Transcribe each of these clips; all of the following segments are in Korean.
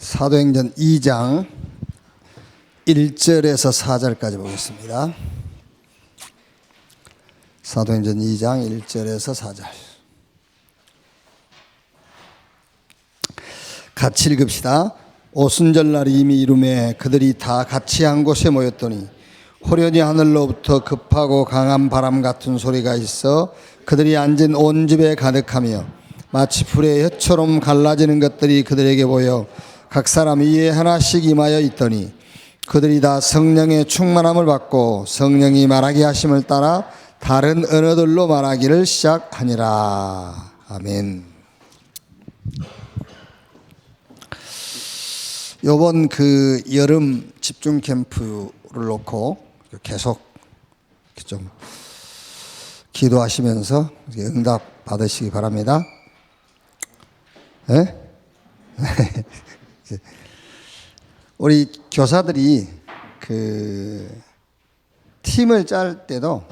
사도행전 2장 1절에서 4절까지 보겠습니다. 사도행전 2장 1절에서 4절 같이 읽읍시다. 오순절날이 이미 이루매 그들이 다 같이 한 곳에 모였더니 호련히 하늘로부터 급하고 강한 바람 같은 소리가 있어 그들이 앉은 온 집에 가득하며 마치 불의 혀처럼 갈라지는 것들이 그들에게 보여 각 사람 이에 하나씩 임하여 있더니 그들이 다 성령의 충만함을 받고 성령이 말하게 하심을 따라 다른 언어들로 말하기를 시작하니라. 아멘. 요번 여름 집중 캠프를 놓고 계속 좀 기도하시면서 응답 받으시기 바랍니다. 네? 우리 교사들이 팀을 짤 때도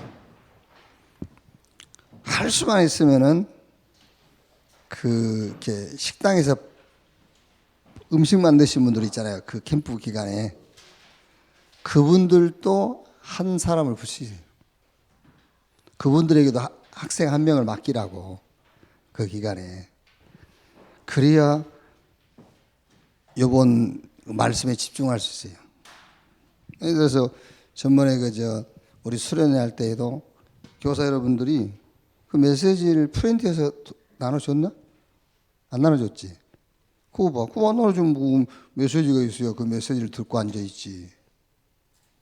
할 수만 있으면은 이렇게 식당에서 음식 만드신 분들 있잖아요. 그 캠프 기간에 그분들도 한 사람을 붙이세요. 그분들에게도 학생 한 명을 맡기라고 그 기간에. 그래야 요번 말씀에 집중할 수 있어요. 그래서 전번에 우리 수련회 할 때에도 교사 여러분들이 그 메시지를 프린트해서 나눠줬나? 안 나눠줬지. 그거 안 나눠주면 뭐 메시지가 있어야 그 메시지를 듣고 앉아있지.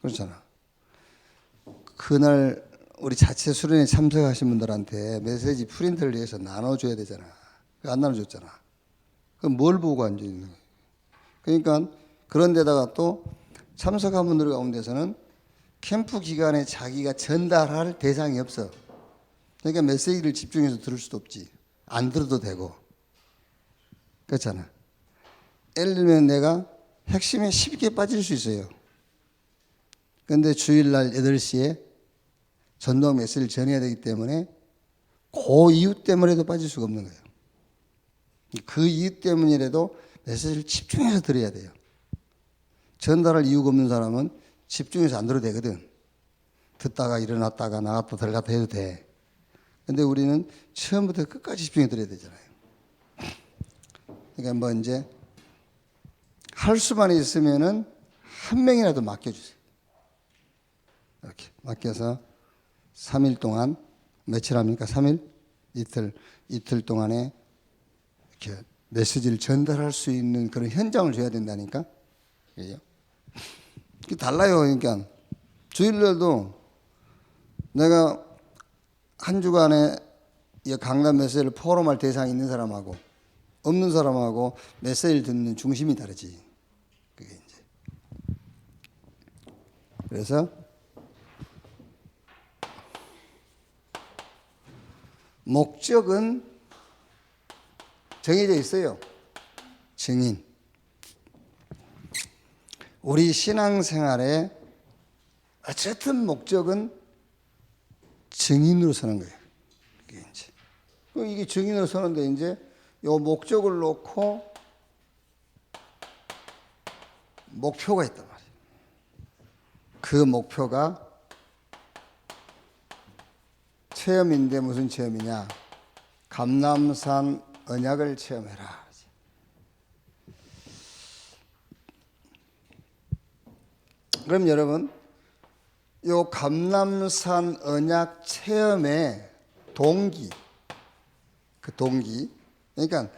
그렇잖아. 그날 우리 자체 수련회 참석하신 분들한테 메시지 프린트를 위해서 나눠줘야 되잖아. 안 나눠줬잖아. 그럼 뭘 보고 앉아있는 거야? 그러니까 그런 데다가 또 참석한 분들 가운데서는 캠프 기간에 자기가 전달할 대상이 없어. 그러니까 메시지를 집중해서 들을 수도 없지. 안 들어도 되고. 그렇잖아. 예를 들면 내가 핵심에 쉽게 빠질 수 있어요. 그런데 주일날 8시에 전도학 메시지를 전해야 되기 때문에 그 이유 때문에도 빠질 수가 없는 거예요. 그 이유 때문이라도 메시지를 집중해서 들어야 돼요. 전달할 이유가 없는 사람은 집중해서 안 들어도 되거든. 듣다가 일어났다가 나갔다 들어갔다 해도 돼. 근데 우리는 처음부터 끝까지 집중해 들어야 되잖아요. 그러니까 이제 할 수만 있으면은 한 명이라도 맡겨주세요. 이렇게 맡겨서 3일 동안, 며칠 합니까? 3일? 이틀 동안에 이렇게 메시지를 전달할 수 있는 그런 현장을 줘야 된다니까. 그죠? 그게 달라요. 그러니까 주일날도 내가 한 주간에 이 강단 메시지를 포럼할 대상이 있는 사람하고 없는 사람하고 메시지를 듣는 중심이 다르지. 그게 이제. 그래서 목적은 정해져 있어요. 증인. 우리 신앙생활의 어쨌든 목적은 증인으로 서는 거예요. 이게 증인으로 서는데 이제 요 목적을 놓고 목표가 있단 말이에요. 그 목표가 체험인데 무슨 체험이냐? 감람산 언약을 체험해라. 그럼 여러분, 요 감람산 언약 체험의 동기, 그러니까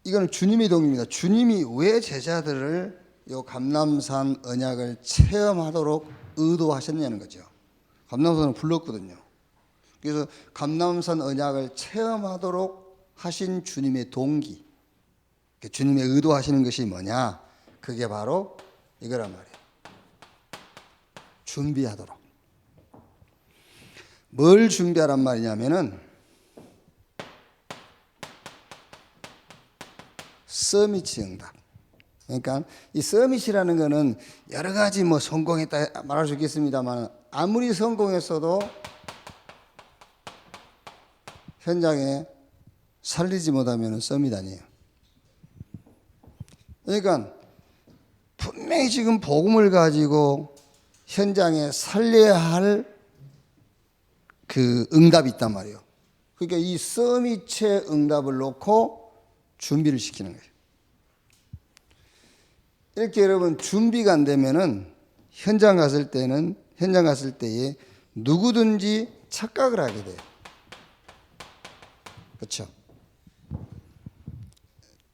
이거는 주님의 동기입니다. 주님이 왜 제자들을 요 감람산 언약을 체험하도록 의도하셨냐는 거죠. 감람산을 불렀거든요. 그래서 감람산 언약을 체험하도록 하신 주님의 동기, 주님의 의도하시는 것이 뭐냐? 그게 바로 이거란 말이에요. 준비하도록. 뭘 준비하란 말이냐면은 서밋 응답. 그러니까 이 서밋이라는 거는 여러 가지 성공했다 말할 수 있겠습니다만 아무리 성공했어도 현장에 살리지 못하면 서밋 아니에요. 그러니까 분명히 지금 복음을 가지고 현장에 살려야 할 그 응답이 있단 말이에요. 그러니까 이 서밋의 응답을 놓고 준비를 시키는 거예요. 이렇게 여러분 준비가 안 되면은 현장 갔을 때에 누구든지 착각을 하게 돼요. 그렇죠?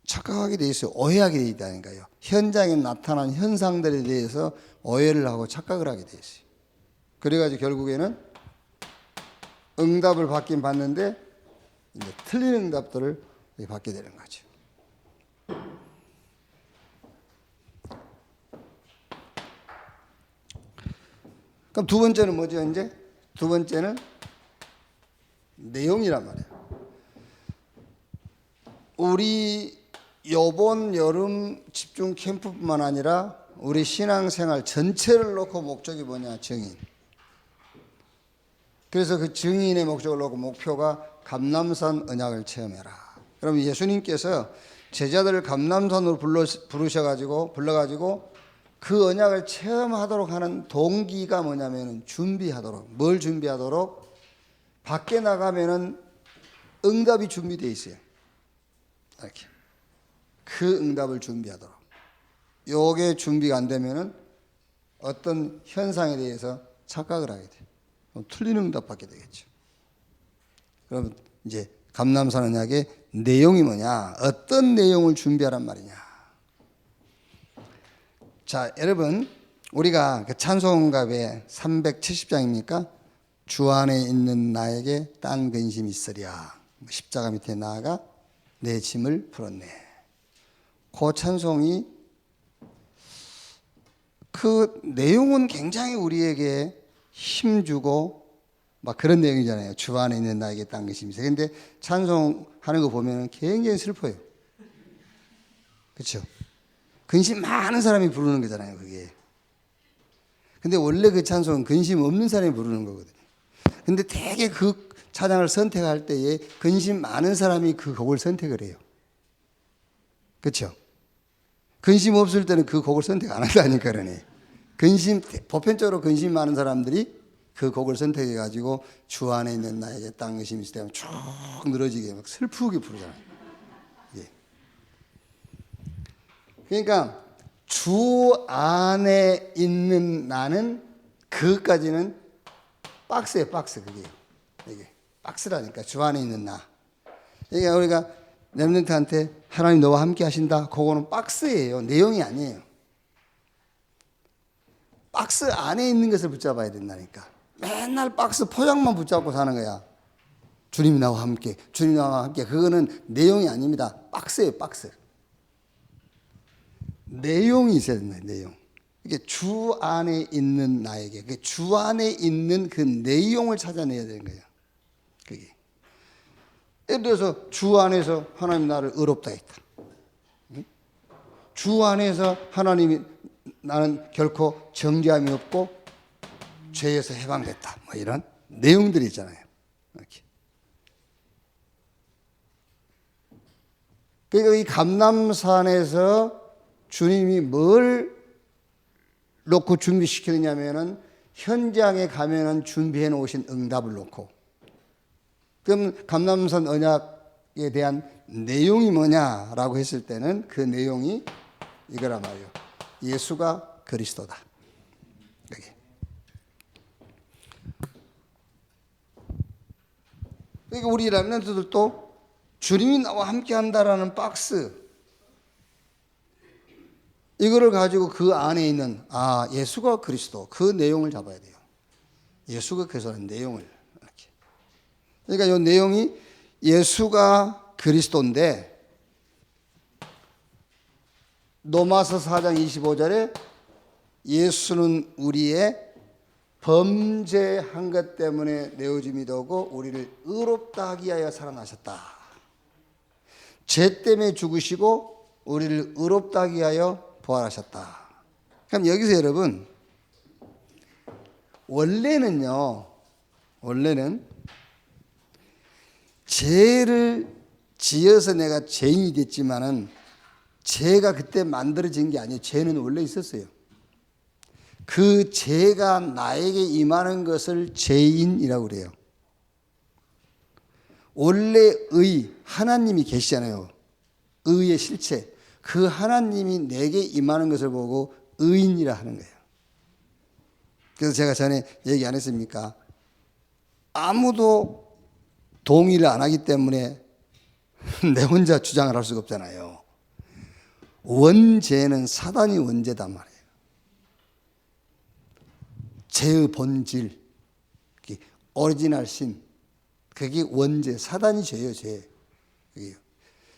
착각하게 돼 있어요. 오해하게 돼 있다니까요. 현장에 나타난 현상들에 대해서 오해를 하고 착각을 하게 돼 있어요. 그래가지고 결국에는 응답을 받긴 받는데 이제 틀린 응답들을 받게 되는 거죠. 그럼 두 번째는 뭐죠? 이제 두 번째는 내용이란 말이에요. 우리 요번 여름 집중 캠프뿐만 아니라 우리 신앙생활 전체를 놓고 목적이 뭐냐? 증인. 그래서 그 증인의 목적을 놓고 목표가 감람산 언약을 체험해라. 그럼 예수님께서 제자들을 감람산으로 불러가지고 그 언약을 체험하도록 하는 동기가 뭐냐면 준비하도록. 뭘 준비하도록? 밖에 나가면은 응답이 준비되어 있어요. 이렇게. 그 응답을 준비하도록. 요게 준비가 안 되면은 어떤 현상에 대해서 착각을 하게 돼요. 틀린 응답 받게 되겠죠. 그럼 이제 감람산 언약의 내용이 뭐냐? 어떤 내용을 준비하란 말이냐? 자, 여러분, 우리가 그 찬송가의 370장입니까? 주 안에 있는 나에게 딴 근심이 있으랴. 십자가 밑에 나아가 내 짐을 풀었네. 그 찬송이 그 내용은 굉장히 우리에게 힘주고 막 그런 내용이잖아요. 주 안에 있는 나에게 딴 것이 있어요. 근데 찬송하는 거 보면 굉장히 슬퍼요. 그렇죠? 근심 많은 사람이 부르는 거잖아요, 그게. 근데 원래 그 찬송은 근심 없는 사람이 부르는 거거든요. 근데 되게 그 찬양을 선택할 때에 근심 많은 사람이 그 곡을 선택을 해요. 그렇죠? 근심 없을 때는 그 곡을 선택 안 한다니까 그러네. 보편적으로 근심 많은 사람들이 그 곡을 선택해 가지고 주 안에 있는 나에게 딴 것이 있을 때면 쭉 늘어지게 막 슬프게 부르잖아요. 예. 그러니까 주 안에 있는 나는 그것까지는 박스예요, 박스. 그게 이게 박스라니까. 주 안에 있는 나. 그러니까 우리가 렘넌트한테 하나님 너와 함께 하신다. 그거는 박스예요. 내용이 아니에요. 박스 안에 있는 것을 붙잡아야 된다니까. 맨날 박스 포장만 붙잡고 사는 거야. 주님 나와 함께, 주님 나와 함께. 그거는 내용이 아닙니다. 박스예요, 박스. 내용이 있어야 된다, 내용. 이게 주 안에 있는 나에게, 주 안에 있는 그 내용을 찾아내야 되는 거예요. 그게. 예를 들어서 주 안에서 하나님 나를 의롭다 했다. 주 안에서 하나님이 나는 결코 정죄함이 없고 죄에서 해방됐다. 뭐 이런 내용들이 있잖아요. 이렇게. 그러니까 이 감람산에서 주님이 뭘 놓고 준비시키느냐면은 현장에 가면은 준비해 놓으신 응답을 놓고. 그럼 감람산 언약에 대한 내용이 뭐냐라고 했을 때는 그 내용이 이거란 말이에요. 예수가 그리스도다. 여기. 그러니까 우리 렘넌트들도 주님이 나와 함께 한다라는 박스, 이거를 가지고 그 안에 있는 예수가 그리스도, 그 내용을 잡아야 돼요. 예수가 그리스도라는 내용을. 이렇게. 그러니까 이 내용이 예수가 그리스도인데 로마서 4장 25절에 예수는 우리의 범죄한 것 때문에 내어짐이 되고 우리를 의롭다 하기 위하여 살아나셨다. 죄 때문에 죽으시고 우리를 의롭다 하기 위하여 부활하셨다. 그럼 여기서 여러분, 원래는 죄를 지어서 내가 죄인이 됐지만은 죄가 그때 만들어진 게 아니에요. 죄는 원래 있었어요. 그 죄가 나에게 임하는 것을 죄인이라고 그래요. 원래 하나님이 계시잖아요. 의의 실체. 그 하나님이 내게 임하는 것을 보고 의인이라 하는 거예요. 그래서 제가 전에 얘기 안 했습니까? 아무도 동의를 안 하기 때문에 내 혼자 주장을 할 수가 없잖아요. 원죄는 사단이 원죄단 말이에요. 죄의 본질, 오리지널 신, 그게 원죄, 사단이 죄예요, 죄.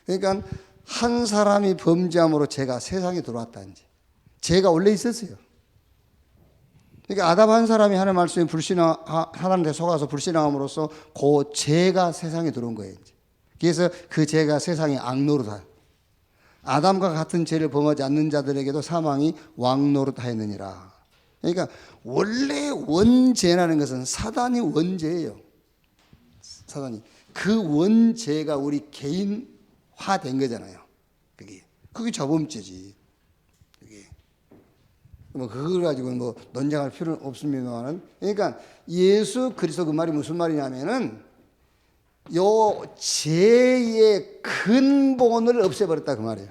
그러니까 한 사람이 범죄함으로 죄가 세상에 들어왔다는 지 죄가 원래 있었어요. 그러니까 아담 한 사람이 하나님 말씀에 하나님한테 속아서 불신앙함으로써 그 죄가 세상에 들어온 거예요. 이제. 그래서 그 죄가 세상의 악노릇하여 아담과 같은 죄를 범하지 않는 자들에게도 사망이 왕노릇하였느니라. 그러니까 원래 원죄라는 것은 사단이 원죄예요. 사단이 그 원죄가 우리 개인화된 거잖아요. 그게 저범죄지. 뭐 그걸 가지고 뭐 논쟁할 필요는 없습니다만은, 그러니까 예수 그리스도 그 말이 무슨 말이냐면은 요 죄의 근본을 없애버렸다 그 말이에요.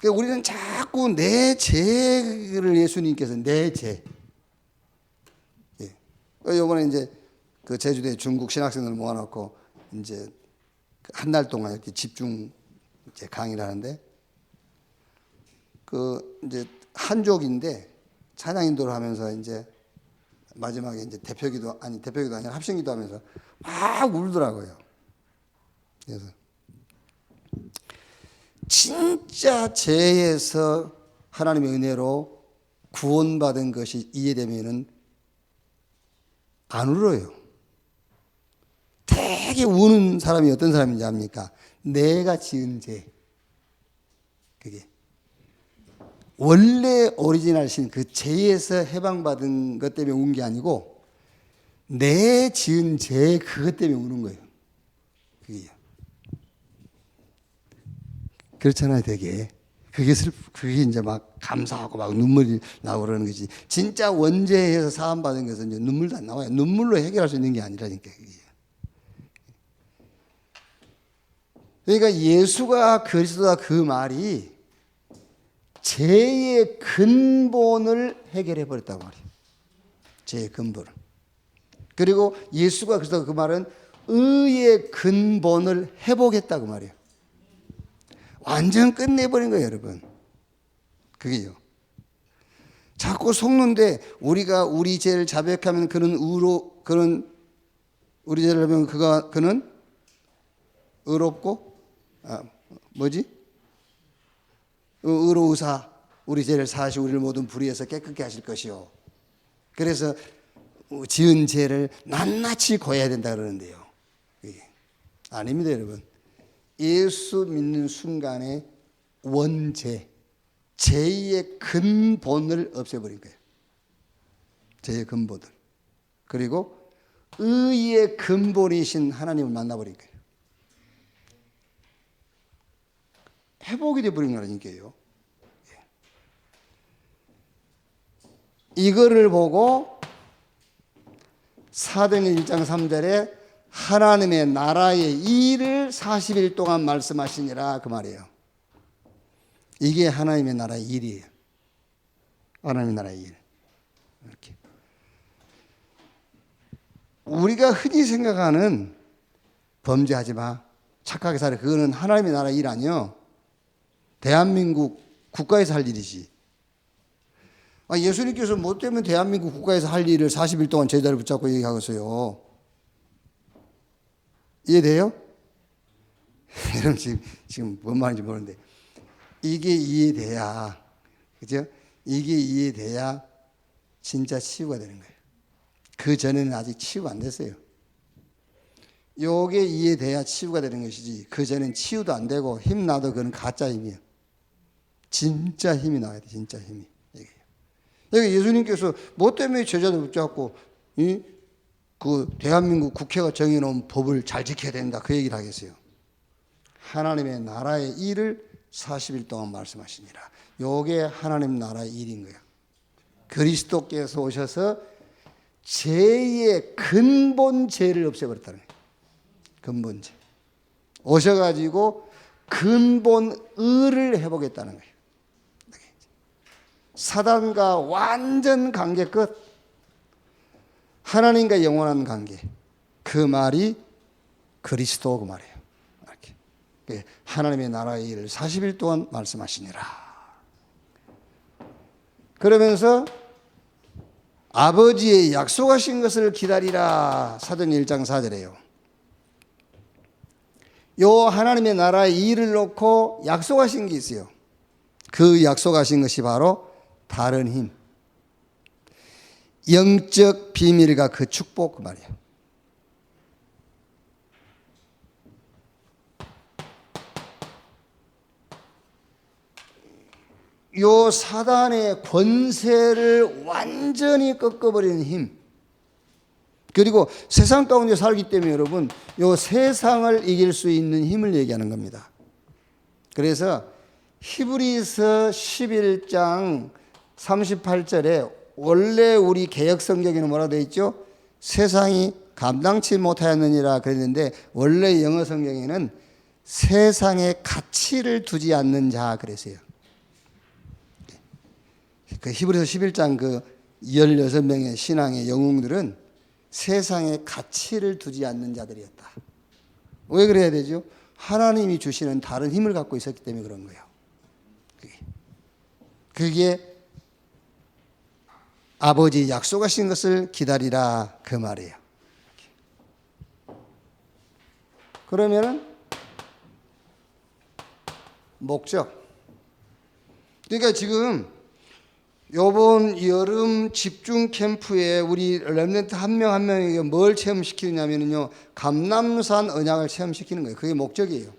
그러니까 우리는 자꾸 내 죄를 예수님께서 내 죄. 요번에 이제 그 제주도에 중국 신학생들 모아놓고 이제 한 달 동안 이렇게 집중 이제 강의를 하는데, 그 이제 한족인데 찬양 인도를 하면서 이제 마지막에 이제 대표기도 아니라 합심기도 하면서 막 울더라고요. 그래서 진짜 죄에서 하나님의 은혜로 구원받은 것이 이해되면은 안 울어요. 되게 우는 사람이 어떤 사람인지 압니까? 내가 지은 죄. 그게 원래 오리지널 신 그 죄에서 해방받은 것 때문에 운 게 아니고 내 지은 죄 그것 때문에 우는 거예요. 그게요. 그렇잖아요, 되게. 그게 이제 막 감사하고 막 눈물이 나고 그러는 거지. 진짜 원죄에서 사함받은 것은 이제 눈물도 안 나와요. 눈물로 해결할 수 있는 게 아니라니까, 그게. 그러니까 예수가 그리스도다 그 말이 죄의 근본을 해결해 버렸다고 말이에요. 죄의 근본을. 그리고 예수가 그리스도가 그 말은 의의 근본을 해보겠다고 말이에요. 완전 끝내버린 거예요, 여러분. 그게요. 자꾸 속는데 우리가 우리 죄를 자백하면 그는 우리 죄를 하면 그는 의롭고 의로우사 우리 죄를 사하시고 우리를 모든 불의에서 깨끗게 하실 것이요. 그래서 지은 죄를 낱낱이 고해야 된다 그러는데요. 아닙니다, 여러분. 예수 믿는 순간에 원죄, 죄의 근본을 없애버린 거예요. 죄의 근본을. 그리고 의의 근본이신 하나님을 만나버린 거예요. 회복이 되어버린 거라니까요. 이거를 보고 사도행전 1장 3절에 하나님의 나라의 일을 40일 동안 말씀하시니라 그 말이에요. 이게 하나님의 나라의 일이에요. 하나님의 나라의 일. 이렇게. 우리가 흔히 생각하는 범죄하지 마, 착하게 살아, 그거는 하나님의 나라의 일 아니요. 대한민국 국가에서 할 일이지. 예수님께서 뭐 때문에 대한민국 국가에서 할 일을 40일 동안 제자를 붙잡고 얘기하겠어요. 이해돼요? 여러분 지금 뭔 말인지 모르는데 이게 이해돼야, 그죠? 이게 이해돼야 진짜 치유가 되는 거예요. 그 전에는 아직 치유가 안 됐어요. 요게 이해돼야 치유가 되는 것이지, 그 전엔 치유도 안 되고 힘나도 그건 가짜 힘이에요. 진짜 힘이 나와야 돼, 진짜 힘이. 여기 예수님께서 뭐 때문에 제자들 붙잡고 그 대한민국 국회가 정해놓은 법을 잘 지켜야 된다 그 얘기를 하겠어요. 하나님의 나라의 일을 40일 동안 말씀하시니라. 요게 하나님 나라의 일인 거야. 그리스도께서 오셔서 죄의 근본 죄를 없애버렸다는 거예요. 근본죄. 오셔가지고 근본 의를 회복했다는 거예요. 사단과 완전 관계 끝. 하나님과 영원한 관계. 그 말이 그리스도 그 말이에요. 이렇게. 하나님의 나라의 일을 40일 동안 말씀하시니라. 그러면서 아버지의 약속하신 것을 기다리라. 사도행 1장 4절에요. 요 하나님의 나라의 일을 놓고 약속하신 게 있어요. 그 약속하신 것이 바로 다른 힘, 영적 비밀과 그 축복 그 말이에요. 요 사단의 권세를 완전히 꺾어버리는 힘, 그리고 세상 가운데 살기 때문에 여러분 요 세상을 이길 수 있는 힘을 얘기하는 겁니다. 그래서 히브리서 11장 38절에 원래 우리 개역 성경에는 뭐라고 되어 있죠? 세상이 감당치 못하였느니라 그랬는데 원래 영어 성경에는 세상에 가치를 두지 않는 자 그랬어요. 그 히브리서 11장 그 16명의 신앙의 영웅들은 세상에 가치를 두지 않는 자들이었다. 왜 그래야 되죠? 하나님이 주시는 다른 힘을 갖고 있었기 때문에 그런 거예요. 그게 아버지 약속하신 것을 기다리라 그 말이에요. 그러면은 목적. 그러니까 지금 요번 여름 집중 캠프에 우리 렘넌트 한 명 한 명에게 뭘 체험시키느냐면요, 감람산 언약을 체험시키는 거예요. 그게 목적이에요.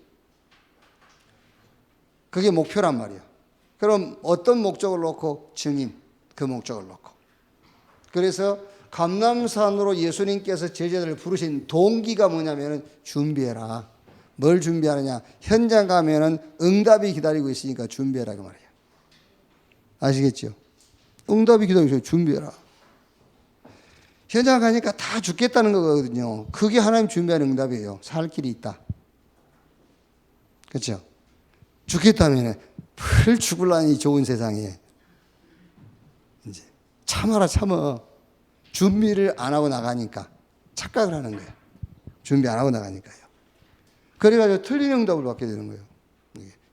그게 목표란 말이에요. 그럼 어떤 목적을 놓고? 증인, 그 목적을 놓고. 그래서 감람산으로 예수님께서 제자들을 부르신 동기가 뭐냐면은 준비해라. 뭘 준비하느냐? 현장 가면은 응답이 기다리고 있으니까 준비해라 그 말이에요. 아시겠죠? 응답이 기다리고 있어요. 준비해라. 현장 가니까 다 죽겠다는 거거든요. 그게 하나님 준비하는 응답이에요. 살 길이 있다. 그렇죠? 죽겠다면 풀 죽을라니 좋은 세상에 이제 참아라 참어. 준비를 안 하고 나가니까 착각을 하는 거예요. 준비 안 하고 나가니까요. 그래가지고 틀린 응답을 받게 되는 거예요.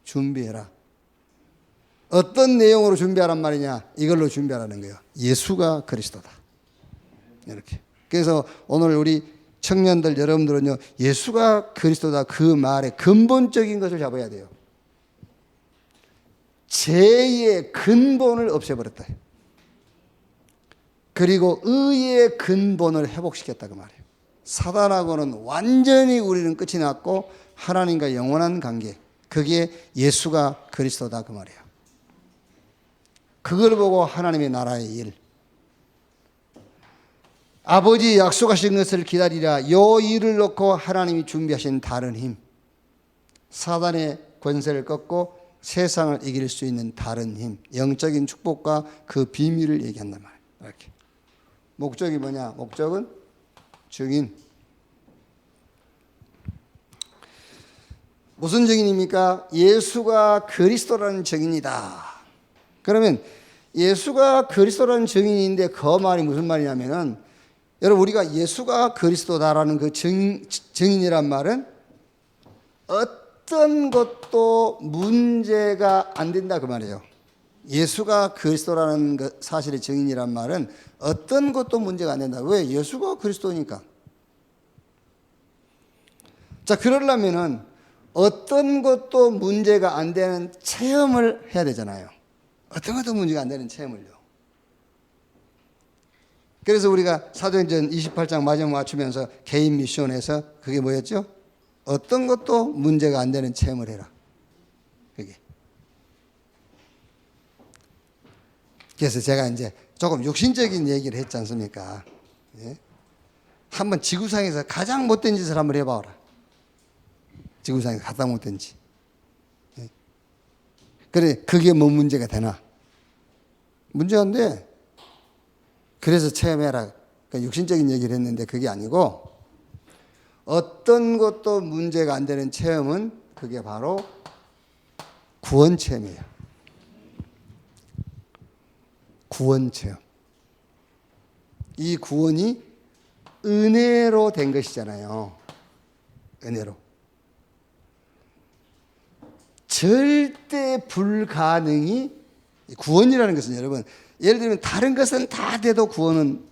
준비해라. 어떤 내용으로 준비하란 말이냐? 이걸로 준비하라는 거예요. 예수가 그리스도다. 이렇게. 그래서 오늘 우리 청년들 여러분들은요, 예수가 그리스도다 그 말의 근본적인 것을 잡아야 돼요. 죄의 근본을 없애버렸다. 그리고 의의 근본을 회복시켰다 그 말이에요. 사단하고는 완전히 우리는 끝이 났고 하나님과 영원한 관계, 그게 예수가 그리스도다 그 말이에요. 그걸 보고 하나님의 나라의 일, 아버지 약속하신 것을 기다리라. 요 일을 놓고 하나님이 준비하신 다른 힘, 사단의 권세를 꺾고 세상을 이길 수 있는 다른 힘, 영적인 축복과 그 비밀을 얘기한단 말이에요. 이렇게. 목적이 뭐냐? 목적은 증인. 무슨 증인입니까? 예수가 그리스도라는 증인이다. 그러면 예수가 그리스도라는 증인인데 그 말이 무슨 말이냐면은, 여러분 우리가 예수가 그리스도다라는 그 증인이란 말은 어떤 것도 문제가 안 된다 그 말이에요. 예수가 그리스도라는 그 사실의 증인이란 말은 어떤 것도 문제가 안 된다. 왜? 예수가 그리스도니까. 자, 그러려면은 어떤 것도 문제가 안 되는 체험을 해야 되잖아요. 어떤 것도 문제가 안 되는 체험을요. 그래서 우리가 사도행전 28장 마지막 맞추면서 개인 미션에서 그게 뭐였죠? 어떤 것도 문제가 안 되는 체험을 해라. 그게. 그래서 제가 이제 조금 육신적인 얘기를 했지 않습니까? 예? 한번 지구상에서 가장 못된 짓을 한번 해봐라. 지구상에 갖다 못든지. 그래, 그게 뭐 문제가 되나? 문제 안 돼. 그래서 체험해라. 그러니까 육신적인 얘기를 했는데 그게 아니고 어떤 것도 문제가 안 되는 체험은 그게 바로 구원 체험이에요. 구원 체험. 이 구원이 은혜로 된 것이잖아요. 은혜로. 절대 불가능이 구원이라는 것은 여러분 예를 들면 다른 것은 다 돼도 구원은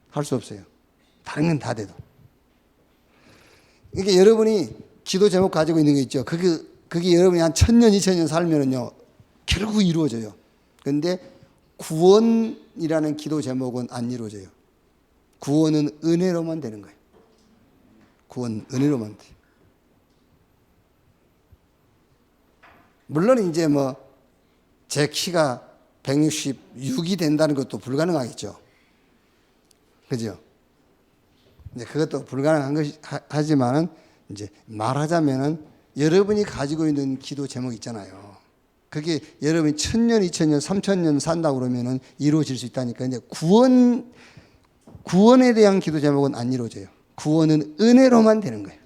할 수 없어요. 다른 건 다 돼도. 이게 여러분이 기도 제목 가지고 있는 게 있죠. 그게 여러분이 한 1000년, 2000년 살면은요, 결국 이루어져요. 그런데 구원이라는 기도 제목은 안 이루어져요. 구원은 은혜로만 되는 거예요. 구원 은혜로만 돼요. 물론 이제 뭐 제 키가 166이 된다는 것도 불가능하겠죠. 그죠? 이제 그것도 불가능한 것이 하지만은 이제 말하자면은 여러분이 가지고 있는 기도 제목 있잖아요. 그게 여러분이 1000년, 2000년, 3000년 산다 그러면은 이루어질 수 있다니까. 이제 구원에 대한 기도 제목은 안 이루어져요. 구원은 은혜로만 되는 거예요.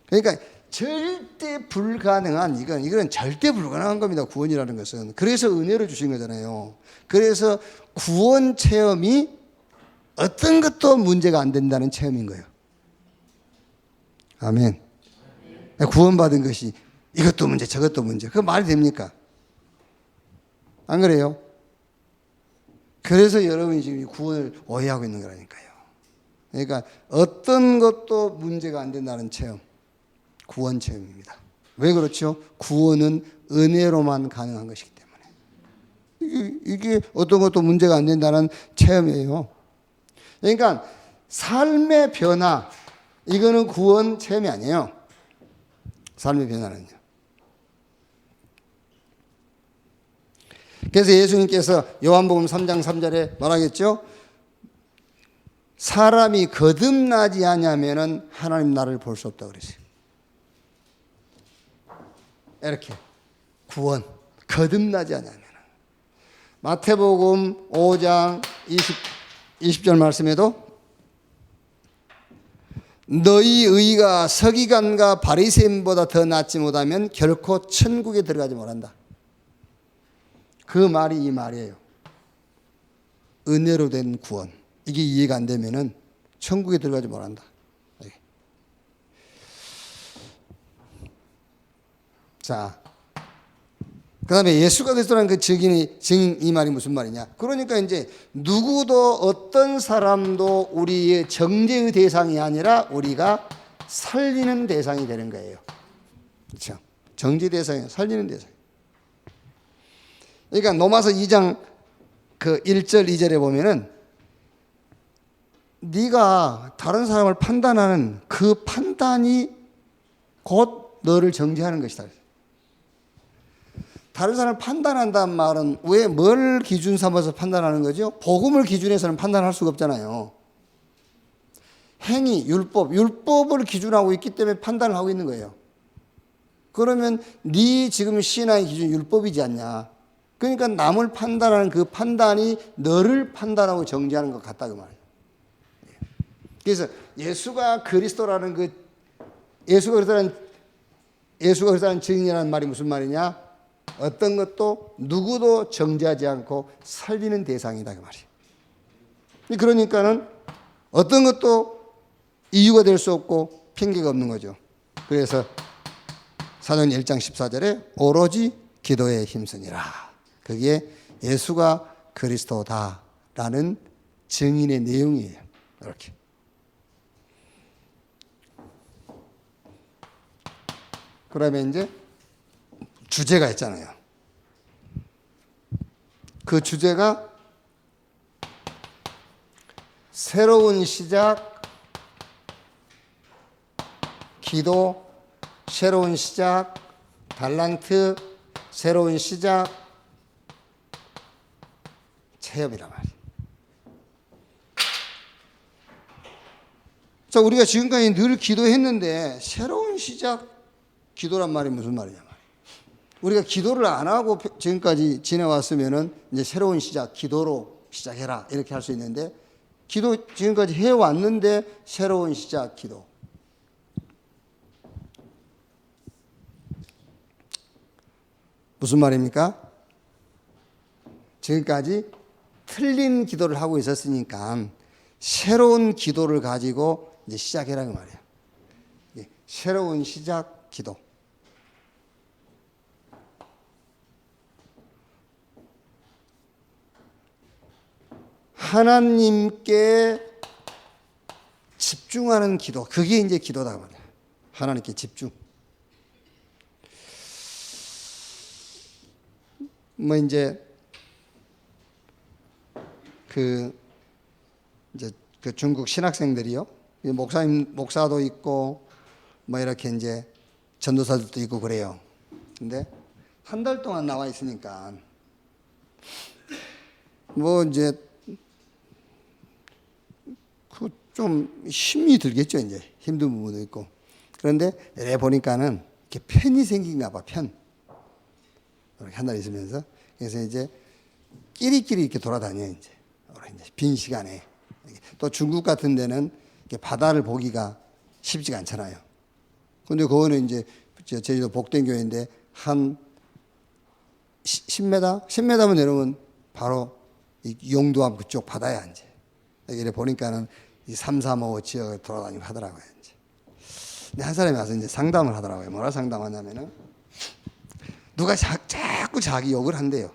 그러니까 절대 불가능한 이건 절대 불가능한 겁니다. 구원이라는 것은. 그래서 은혜로 주신 거잖아요. 그래서 구원 체험이 어떤 것도 문제가 안 된다는 체험인 거예요. 아멘. 구원받은 것이 이것도 문제 저것도 문제. 그거 말이 됩니까? 안 그래요? 그래서 여러분이 지금 구원을 오해하고 있는 거라니까요. 그러니까 어떤 것도 문제가 안 된다는 체험. 구원 체험입니다. 왜 그렇죠? 구원은 은혜로만 가능한 것이기 때문에. 이게 어떤 것도 문제가 안 된다는 체험이에요. 그러니까 삶의 변화, 이거는 구원 체험이 아니에요. 삶의 변화는요. 그래서 예수님께서 요한복음 3장 3절에 말하겠죠? 사람이 거듭나지 않으면은 하나님 나라를 볼 수 없다고 그랬어요. 이렇게 구원 거듭나지 않으면. 마태복음 5장 20절 말씀에도 너희 의가 서기관과 바리새인보다 더 낫지 못하면 결코 천국에 들어가지 못한다. 그 말이 이 말이에요. 은혜로 된 구원. 이게 이해가 안 되면은 천국에 들어가지 못한다. 자, 그 다음에 예수가 그리스도라는 그 증인 이 말이 무슨 말이냐? 그러니까 이제 누구도 어떤 사람도 우리의 정죄의 대상이 아니라 우리가 살리는 대상이 되는 거예요. 그렇죠? 정죄 대상이 살리는 대상. 그러니까 로마서 2장 그 1절 2절에 보면은 네가 다른 사람을 판단하는 그 판단이 곧 너를 정죄하는 것이다. 다른 사람을 판단한다는 말은 왜 뭘 기준 삼아서 판단하는 거죠? 복음을 기준해서는 판단할 수가 없잖아요. 행위, 율법을 기준하고 있기 때문에 판단을 하고 있는 거예요. 그러면 네 지금 신앙의 기준이 율법이지 않냐? 그러니까 남을 판단하는 그 판단이 너를 판단하고 정죄하는 것 같다 그 말이에요. 그래서 예수가 그리스도라는 증인이라는 말이 무슨 말이냐? 어떤 것도 누구도 정죄하지 않고 살리는 대상이다 그 말이에요. 그러니까는 어떤 것도 이유가 될 수 없고 핑계가 없는 거죠. 그래서 사도행 1장 14절에 오로지 기도에 힘쓰니라. 그게 예수가 그리스도다라는 증인의 내용이에요. 이렇게. 그러면 이제 주제가 있잖아요. 그 주제가 새로운 시작, 기도, 새로운 시작, 달란트, 새로운 시작, 체험이란 말이에요. 자, 우리가 지금까지 늘 기도했는데 새로운 시작 기도란 말이 무슨 말이냐 말이야. 우리가 기도를 안 하고 지금까지 지내왔으면은 이제 새로운 시작 기도로 시작해라 이렇게 할 수 있는데 기도 지금까지 해왔는데 새로운 시작 기도. 무슨 말입니까? 지금까지 틀린 기도를 하고 있었으니까 새로운 기도를 가지고 이제 시작해라 그 말이야. 새로운 시작 기도. 하나님께 집중하는 기도. 그게 이제 기도다 말이야. 하나님께 집중. 뭐 이제 그 중국 신학생들이요. 목사도 있고 뭐 이렇게 이제 전도사들도 있고 그래요. 근데 한 달 동안 나와 있으니까 뭐 이제 그 좀 힘이 들겠죠. 이제 힘든 부분도 있고. 그런데 내가 보니까는 이렇게 편이 생긴가 봐. 편. 이렇게 한 달 있으면서 그래서 이제 끼리끼리 이렇게 돌아다녀 이제 빈 시간에. 또 중국 같은 데는 바다를 보기가 쉽지가 않잖아요. 근데 그거는 이제 제주도 복된교회인데 한 10m? 10m만 내려오면 바로 용두암 그쪽 바다에 앉아. 이래 보니까는 이 3, 4, 5 지역을 돌아다니고 하더라고요. 이제. 근데 한 사람이 와서 이제 상담을 하더라고요. 뭐라 상담하냐면은 누가 자꾸 자기 욕을 한대요.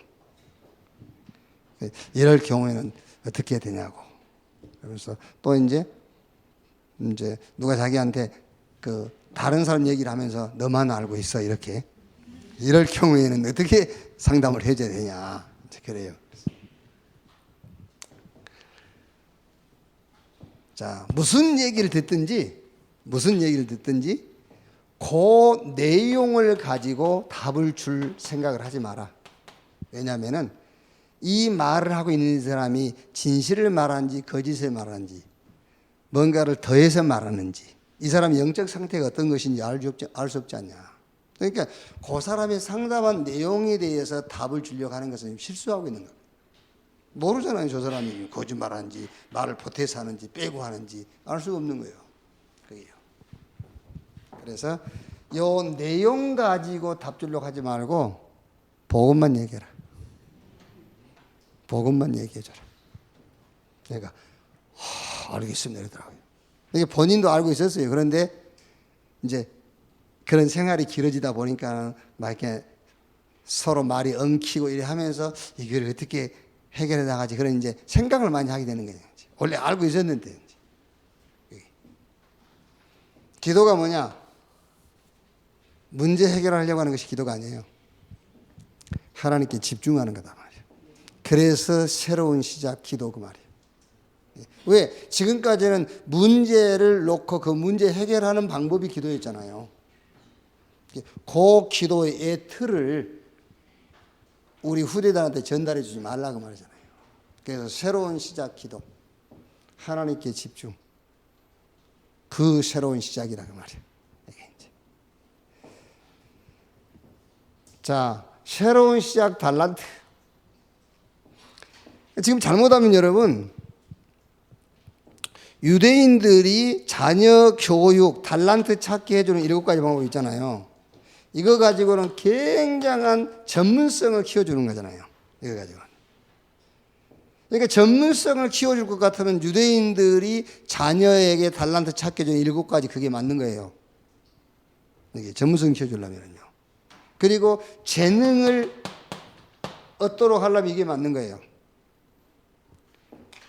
이럴 경우에는 어떻게 해야 되냐고. 그래서 또 이제 누가 자기한테 그 다른 사람 얘기를 하면서 너만 알고 있어 이렇게 이럴 경우에는 어떻게 상담을 해줘야 되냐 그래요. 자, 무슨 얘기를 듣든지 그 내용을 가지고 답을 줄 생각을 하지 마라. 왜냐하면은 이 말을 하고 있는 사람이 진실을 말하는지 거짓을 말하는지 뭔가를 더해서 말하는지 이 사람의 영적 상태가 어떤 것인지 알 수 없지 않냐. 그러니까 그 사람의 상담한 내용에 대해서 답을 주려고 하는 것은 실수하고 있는 거예요. 모르잖아요. 저 사람이 거짓말하는지 말을 보태서 하는지 빼고 하는지 알 수가 없는 거예요. 그게요. 그래서 요 내용 가지고 답 주려고 하지 말고 복음만 얘기해라. 복음만 얘기해줘라. 그러니까 알겠습니다 이러더라고요. 이게 본인도 알고 있었어요. 그런데 이제 그런 생활이 길어지다 보니까 막 이렇게 서로 말이 엉키고 이래 하면서 이걸 어떻게 해결해 나가지 그런 이제 생각을 많이 하게 되는 거예요. 원래 알고 있었는데. 기도가 뭐냐? 문제 해결하려고 하는 것이 기도가 아니에요. 하나님께 집중하는 거다 말이에요. 그래서 새로운 시작 기도 그 말이에요. 왜? 지금까지는 문제를 놓고 그 문제 해결하는 방법이 기도였잖아요. 그 기도의 틀을 우리 후대들한테 전달해 주지 말라고 말이잖아요. 그래서 새로운 시작 기도, 하나님께 집중, 그 새로운 시작이라고 말이에요. 자, 새로운 시작 달란트. 지금 잘못하면 여러분 유대인들이 자녀 교육 달란트 찾게 해주는 7가지 방법이 있잖아요. 이거 가지고는 굉장한 전문성을 키워주는 거잖아요. 이거 가지고. 그러니까 전문성을 키워줄 것 같으면 유대인들이 자녀에게 달란트 찾게 해주는 7가지 그게 맞는 거예요. 이게 전문성 키워주려면요. 그리고 재능을 얻도록 하려면 이게 맞는 거예요.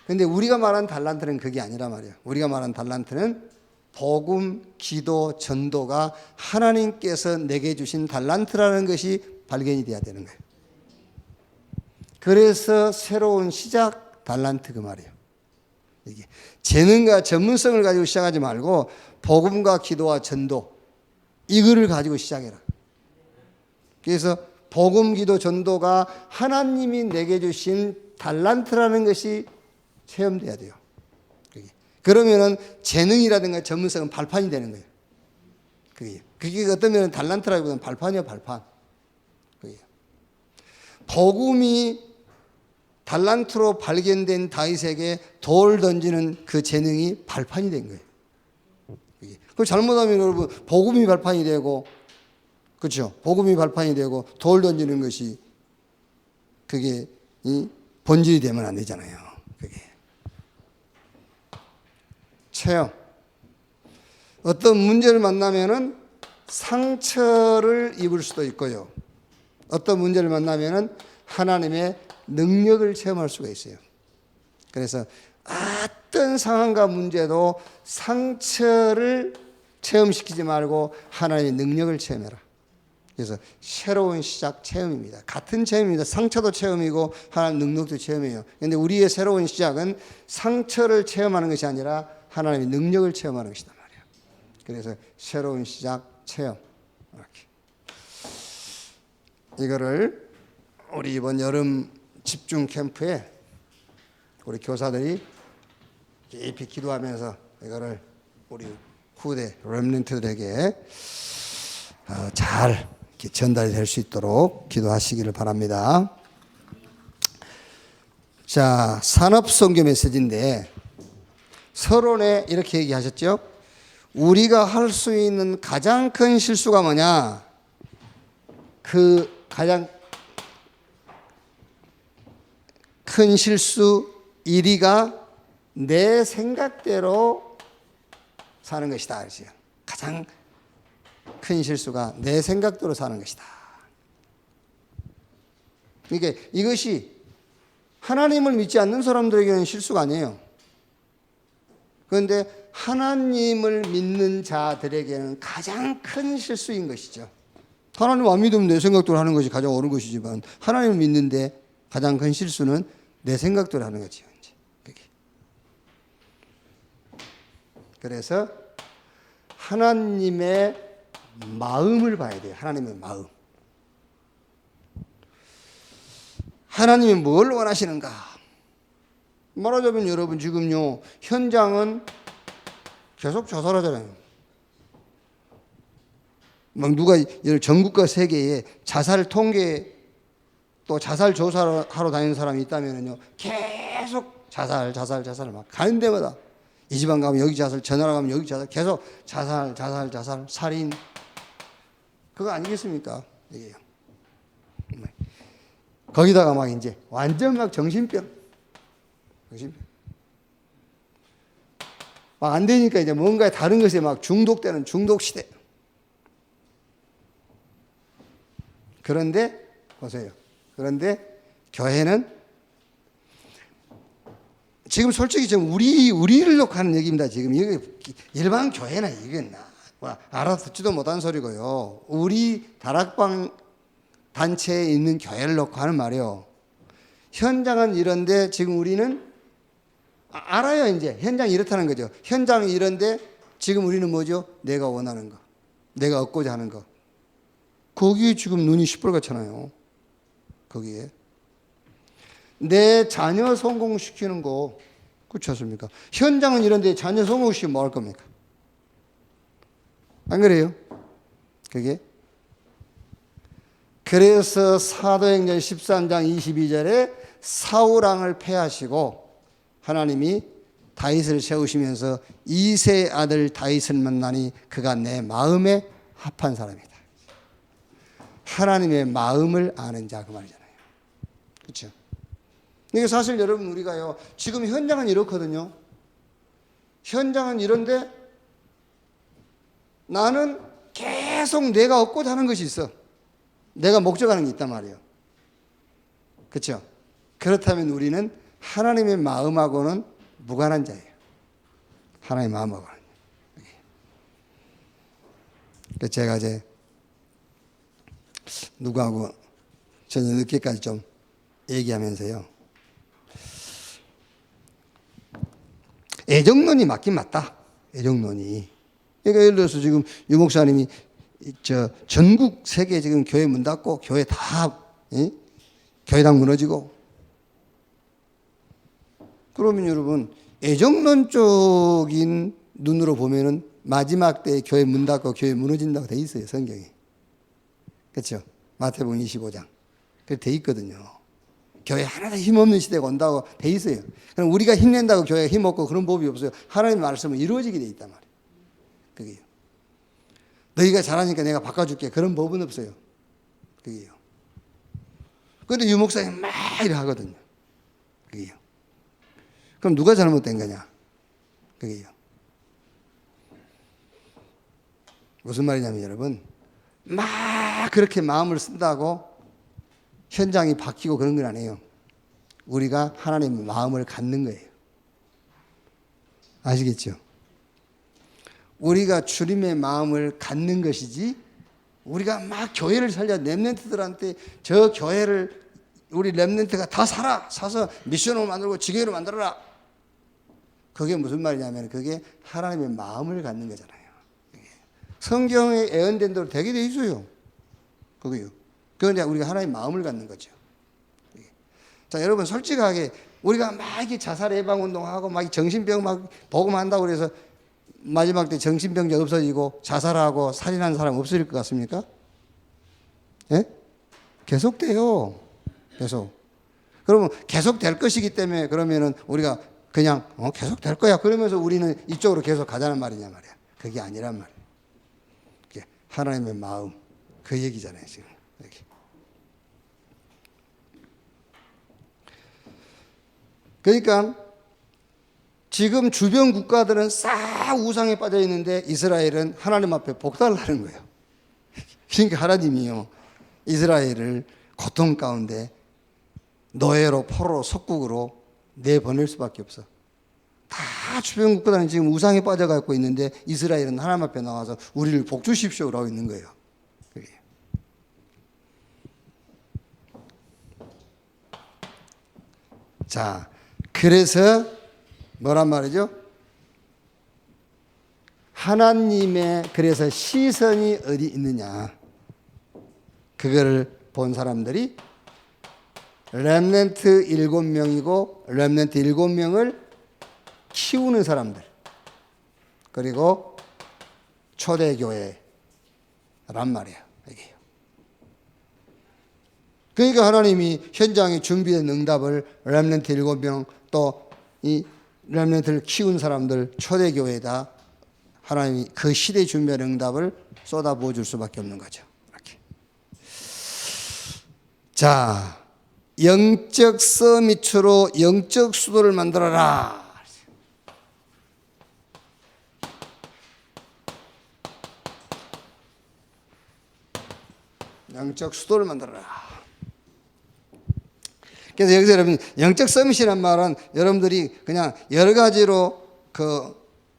근데 우리가 말하는 달란트는 그게 아니란 말이에요. 우리가 말하는 달란트는 복음, 기도, 전도가 하나님께서 내게 주신 달란트라는 것이 발견이 돼야 되는 거예요. 그래서 새로운 시작 달란트 그 말이에요. 이게 재능과 전문성을 가지고 시작하지 말고 복음과 기도와 전도 이거를 가지고 시작해라. 그래서 복음, 기도, 전도가 하나님이 내게 주신 달란트라는 것이 체험돼야 돼요. 그러면은 재능이라든가 전문성은 발판이 되는 거예요. 그게. 그게 어떤 면은 달란트라기보다는 발판이야, 발판. 그게. 복음이 달란트로 발견된 다윗에게 돌 던지는 그 재능이 발판이 된 거예요. 그걸 잘못하면 여러분 복음이 발판이 되고, 그렇죠? 복음이 발판이 되고 돌 던지는 것이 그게 이 본질이 되면 안 되잖아요. 그게. 체험. 어떤 문제를 만나면은 상처를 입을 수도 있고요. 어떤 문제를 만나면은 하나님의 능력을 체험할 수가 있어요. 그래서 어떤 상황과 문제도 상처를 체험시키지 말고 하나님의 능력을 체험해라. 그래서 새로운 시작 체험입니다. 같은 체험입니다. 상처도 체험이고 하나님 능력도 체험이에요. 그런데 우리의 새로운 시작은 상처를 체험하는 것이 아니라 하나님의 능력을 체험하는 것이다 말이에요. 그래서 새로운 시작 체험. 이렇게. 이거를 우리 이번 여름 집중 캠프에 우리 교사들이 깊이 기도하면서 이거를 우리 후대 렘넌트들에게 잘 이렇게 전달이 될 수 있도록 기도하시기를 바랍니다. 자, 산업선교 메시지인데 서론에 이렇게 얘기하셨죠. 우리가 할 수 있는 가장 큰 실수가 뭐냐? 그 가장 큰 실수 1위가 내 생각대로 사는 것이다. 가장 큰 실수가 내 생각대로 사는 것이다. 그러니까 이것이 하나님을 믿지 않는 사람들에게는 실수가 아니에요. 그런데 하나님을 믿는 자들에게는 가장 큰 실수인 것이죠. 하나님 안 믿으면 내 생각대로 하는 것이 가장 옳은 것이지만 하나님을 믿는데 가장 큰 실수는 내 생각대로 하는 거죠. 그래서 하나님의 마음을 봐야 돼요. 하나님의 마음. 하나님이 뭘 원하시는가? 말하자면 여러분 지금요 현장은 계속 자살하잖아요. 막 누가 전국과 세계에 자살 통계 또 자살 조사하러 다니는 사람이 있다면요 계속 자살 막 가는 데마다 이 집안 가면 여기 자살, 저 나라 가면 여기 자살, 계속 자살, 살인. 그거 아니겠습니까? 이게요. 거기다가 막 이제 완전 막 정신병. 막 안 되니까 이제 뭔가 다른 것에 막 중독되는 중독 시대. 그런데, 보세요. 그런데 교회는 지금 솔직히 지금 우리를 놓고 하는 얘기입니다. 지금 이게 일반 교회나 이건 알아듣지도 못한 소리고요. 우리 다락방 단체에 있는 교회를 놓고 하는 말이에요. 현장은 이런데 지금 우리는 알아요. 이제 현장이 이렇다는 거죠. 현장이 이런데 지금 우리는 뭐죠? 내가 원하는 거, 내가 얻고자 하는 거. 거기에 지금 눈이 시뻘겋잖아요. 거기에. 내 자녀 성공시키는 거, 그렇지 않습니까? 현장은 이런데 자녀 성공시키면 뭐 할 겁니까? 안 그래요? 그게? 그래서 사도행전 13장 22절에 사울왕을 패하시고 하나님이 다윗을 세우시면서 이새의 아들 다윗을 만나니 그가 내 마음에 합한 사람이다. 하나님의 마음을 아는 자 그 말이잖아요. 그렇죠? 이게 사실 여러분 우리가요 지금 현장은 이렇거든요. 현장은 이런데 나는 계속 내가 얻고자 하는 것이 있어. 내가 목적하는 게 있단 말이에요. 그렇죠? 그렇다면 우리는 하나님의 마음하고는 무관한 자예요. 하나님의 마음하고는. 그래서 제가 이제 누구하고 저녁 늦게까지 좀 얘기하면서요. 애정론이 맞긴 맞다. 애정론이. 그러니까 예를 들어서 지금 유 목사님이 전국 세계 지금 교회 문 닫고 교회 다 교회당 무너지고 그러면 여러분 애정론적인 눈으로 보면은 마지막 때에 교회 문 닫고 교회 무너진다고 돼 있어요, 성경에. 그렇죠? 마태복음 25장. 그렇게 돼 있거든요. 교회 하나도 힘없는 시대가 온다고 돼 있어요. 그럼 우리가 힘낸다고 교회가 힘없고 그런 법이 없어요. 하나님의 말씀은 이루어지게 돼 있단 말이에요. 그게요. 너희가 잘하니까 내가 바꿔줄게. 그런 법은 없어요. 그게요. 그런데 유 목사님 막 이래 하거든요. 그게요. 그럼 누가 잘못된 거냐? 그게요. 무슨 말이냐면 여러분, 막 그렇게 마음을 쓴다고 현장이 바뀌고 그런 건 아니에요. 우리가 하나님의 마음을 갖는 거예요. 아시겠죠? 우리가 주님의 마음을 갖는 것이지, 우리가 막 교회를 살려 렘넌트들한테 저 교회를 우리 렘넌트가 다 사서 미션을 만들고 지교회를 만들어라. 그게 무슨 말이냐면 그게 하나님의 마음을 갖는 거잖아요. 성경에 예언된 대로 되게 돼 있어요. 그거요. 그건 우리가 하나님의 마음을 갖는 거죠. 자, 여러분 솔직하게 우리가 막 이렇게 자살 예방 운동하고 막 정신병 막 복음한다고 그래서 마지막 때 정신병자 없어지고 자살하고 살인한 사람 없어질 것 같습니까? 예? 계속 돼요. 계속. 그러면 계속 될 것이기 때문에 그러면은 우리가 그냥 계속 될 거야. 그러면서 우리는 이쪽으로 계속 가자는 말이냐 말이야. 그게 아니란 말이야. 그게 하나님의 마음. 그 얘기잖아요, 지금. 여기. 그러니까 지금 주변 국가들은 싹 우상에 빠져 있는데 이스라엘은 하나님 앞에 복달라는 거예요. 그러니까 하나님이요, 이스라엘을 고통 가운데 노예로 포로로 속국으로 내보낼 수밖에 없어. 다 주변 국가들은 지금 우상에 빠져갖고 있는데 이스라엘은 하나님 앞에 나와서 우리를 복 주십시오라고 있는 거예요. 그게. 자, 그래서 뭐란 말이죠? 하나님의 그래서 시선이 어디 있느냐? 그거를 본 사람들이 렘넌트 7명이고 렘넌트 7명을 키우는 사람들, 그리고 초대교회란 말이에요. 이게요. 그러니까 하나님이 현장에 준비된 응답을 렘넌트 7명 또 이 렘넌트를 키운 사람들 초대교회에다 하나님이 그 시대에 준비한 응답을 쏟아부어 줄 수밖에 없는 거죠. 이렇게. 자, 영적 서밋으로 영적 수도를 만들어라. 영적 수도를 만들어라. 그래서 여기서 여러분, 영적 서밋이란 말은 여러분들이 그냥 여러 가지로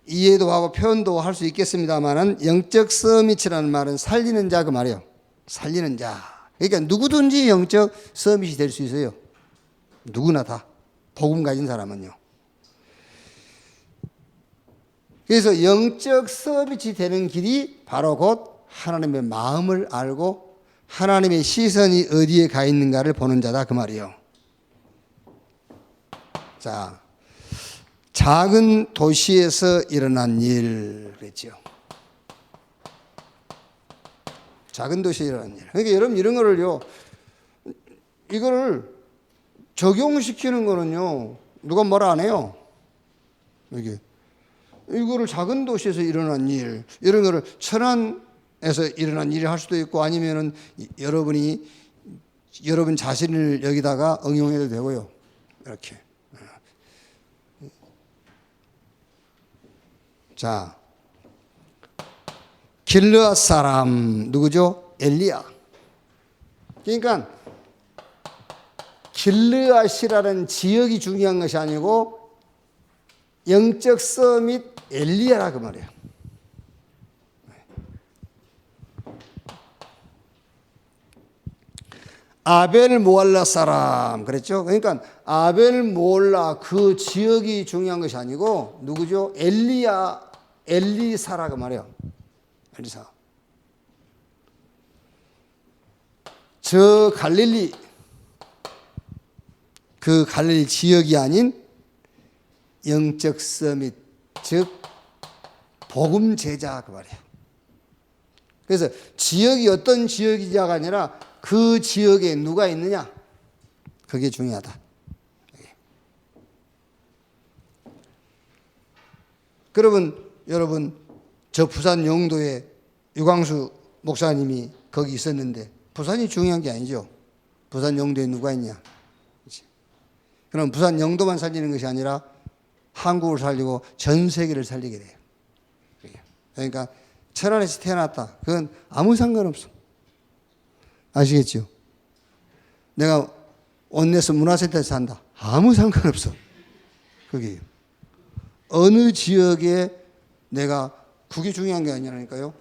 이해도 하고 표현도 할 수 있겠습니다만은 영적 서밋이라는 말은 살리는 자 그 말이에요. 살리는 자. 그러니까 누구든지 영적 서밋이 될 수 있어요. 누구나 다. 복음 가진 사람은요. 그래서 영적 서밋이 되는 길이 바로 곧 하나님의 마음을 알고 하나님의 시선이 어디에 가 있는가를 보는 자다 그 말이에요. 자, 작은 도시에서 일어난 일 그랬죠. 작은 도시에 일어난 일. 그러니까 여러분 이런 거를요, 이거를 적용시키는 거는요, 누가 뭐라 안 해요. 이거를 작은 도시에서 일어난 일, 이런 거를 천안에서 일어난 일이 할 수도 있고 아니면은 여러분 자신을 여기다가 응용해도 되고요. 이렇게. 자, 길르앗 사람 누구죠? 엘리야. 그러니까 길르앗이라는 지역이 중요한 것이 아니고 영적 서밋 엘리야라 그 말이에요. 아벨 모알라 사람 그랬죠. 그러니까 아벨 모알라 그 지역이 중요한 것이 아니고 누구죠? 엘리사라 그 말이에요. 엘리사. 저 갈릴리 그 갈릴리 지역이 아닌 영적 서밋 즉 복음 제자 그 말이에요. 그래서 지역이 어떤 지역이냐가 아니라 그 지역에 누가 있느냐, 그게 중요하다. 그러면 여러분, 저 부산 영도에 유광수 목사님이 거기 있었는데 부산이 중요한 게 아니죠. 부산 영도에 누가 있냐. 그렇지? 그럼 부산 영도만 살리는 것이 아니라 한국을 살리고 전 세계를 살리게 돼요. 그러니까 천안에서 태어났다, 그건 아무 상관없어. 아시겠죠? 내가 온내서 문화센터에서 산다, 아무 상관없어. 그게 어느 지역에 내가, 그게 중요한 게 아니라니까요.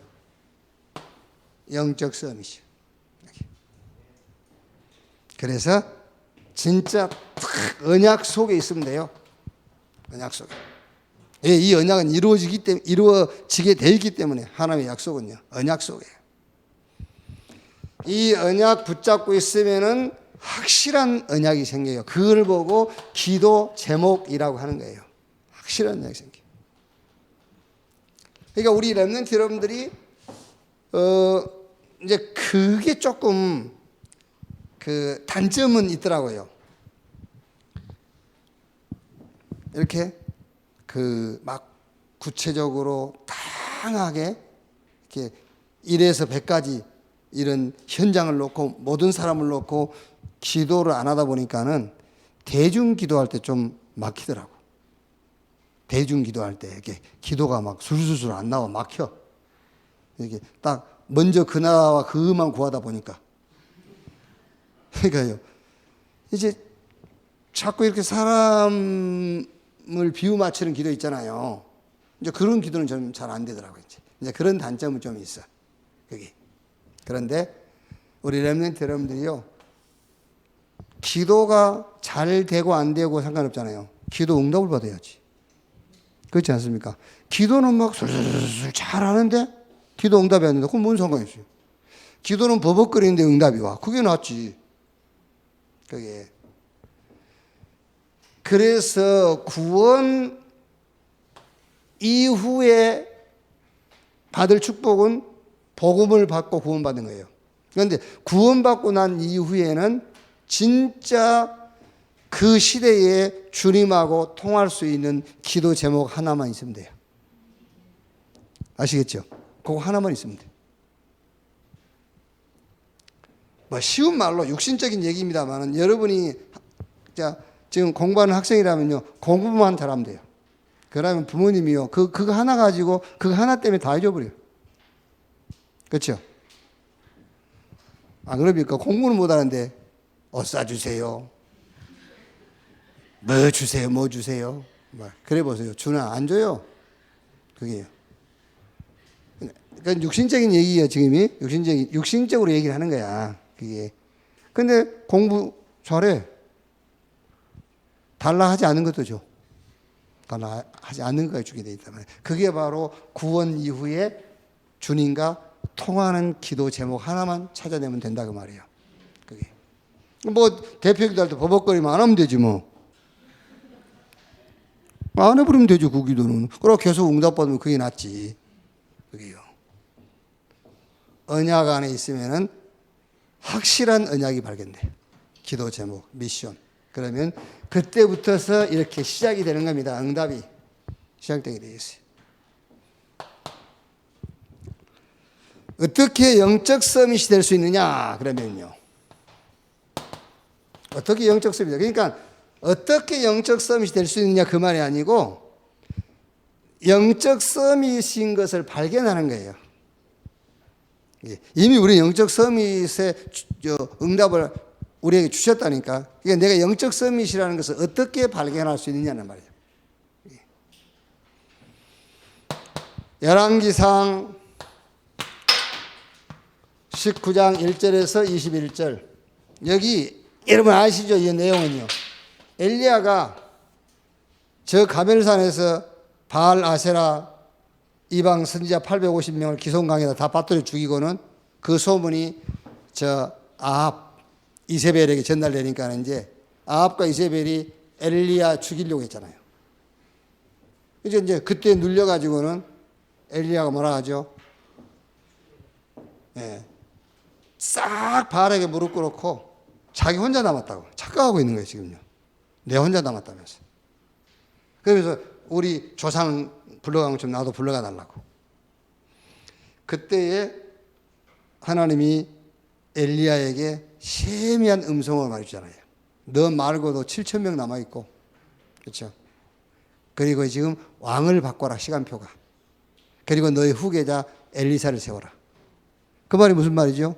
영적 싸움이죠. 그래서 진짜 언약 속에 있으면 돼요. 언약 속에. 이 언약은 이루어지게 돼 있기 때문에, 하나님의 약속은요, 언약 속에. 이 언약 붙잡고 있으면은 확실한 언약이 생겨요. 그걸 보고 기도 제목이라고 하는 거예요. 확실한 언약이 생겨요. 그러니까 우리 렘넌트 여러분들이 이제 그게 조금 그 단점은 있더라고요. 이렇게 그 막 구체적으로 다양하게 이렇게 1에서 100까지 이런 현장을 놓고 모든 사람을 놓고 기도를 안 하다 보니까는 대중 기도할 때 좀 막히더라고. 대중 기도할 때 이렇게 기도가 막 술술술 안 나와, 막혀. 이렇게 딱 먼저 그나와 그만 구하다 보니까. 그러니까요, 이제 자꾸 이렇게 사람을 비유 맞추는 기도 있잖아요. 이제 그런 기도는 좀 잘 안 되더라고요. 이제 그런 단점은 좀 있어. 그게. 그런데 우리 렘넌트 여러분들이요, 기도가 잘 되고 안 되고 상관없잖아요. 기도 응답을 받아야지. 그렇지 않습니까? 기도는 막 술술술 잘하는데 기도 응답이 안 된다. 그럼 뭔 상관이 있어요? 기도는 버벅거리는데 응답이 와. 그게 낫지. 그게. 그래서 구원 이후에 받을 축복은 복음을 받고 구원받는 거예요. 그런데 구원받고 난 이후에는 진짜 그 시대에 주님하고 통할 수 있는 기도 제목 하나만 있으면 돼요. 아시겠죠? 그거 하나만 있으면 돼요. 뭐 쉬운 말로 육신적인 얘기입니다만, 여러분이 지금 공부하는 학생이라면요, 공부만 잘하면 돼요. 그러면 부모님이요, 그거 하나 가지고 그거 하나 때문에 다 잊어버려요. 그렇죠? 안 그럽니까? 공부는 못하는데 옷 사주세요, 뭐 주세요, 뭐 주세요. 그래 보세요. 주나 안 줘요. 그게요. 그러니까 육신적인 얘기예요, 지금이. 육신적으로 얘기를 하는 거야, 그게. 근데 공부 잘해. 달라 하지 않은 것도 줘. 달라 하지 않는 것까지 주게 돼 있단 말이에요. 그게 바로 구원 이후에 주님과 통하는 기도 제목 하나만 찾아내면 된다, 그 말이에요. 그게. 뭐 대표기도 할 때 버벅거리면 안 하면 되지 뭐. 안 해버리면 되죠, 그 기도는. 그러고 계속 응답받으면 그게 낫지. 그게요. 언약 안에 있으면은 확실한 언약이 발견돼. 기도 제목, 미션. 그러면 그때부터서 이렇게 시작이 되는 겁니다. 응답이 시작되게 되어 있어요. 어떻게 영적 서밋이 될 수 있느냐? 그러면요, 어떻게 영적 서밋이, 그러니까 어떻게 영적 서밋이 될 수 있느냐 그 말이 아니고, 영적 서밋인 것을 발견하는 거예요. 이미 우리 영적 서밋의 응답을 우리에게 주셨다니까. 그러니까 내가 영적 서밋이라는 것을 어떻게 발견할 수 있느냐는 말이에요. 열왕기상 19장 1절에서 21절. 여기 여러분 아시죠? 이 내용은요, 엘리야가 저 가멜산에서 바알 아세라 이방 선지자 850명을 기송강에다 다 빠뜨려 죽이고는 그 소문이 저 아합 이세벨에게 전달되니까 이제 아합과 이세벨이 엘리야 죽이려고 했잖아요. 이제 그때 눌려가지고는 엘리야가 뭐라 하죠? 예. 싹 바알에게 무릎 꿇고 자기 혼자 남았다고 착각하고 있는 거예요, 지금요. 내 혼자 남았다면서. 그래서 우리 조상 불러간 것처럼 나도 불러가 달라고. 그때에 하나님이 엘리야에게 세미한 음성을 말해주잖아요. 너 말고도 7천 명 남아있고, 그렇죠? 그리고 지금 왕을 바꿔라, 시간표가. 그리고 너의 후계자 엘리사를 세워라. 그 말이 무슨 말이죠?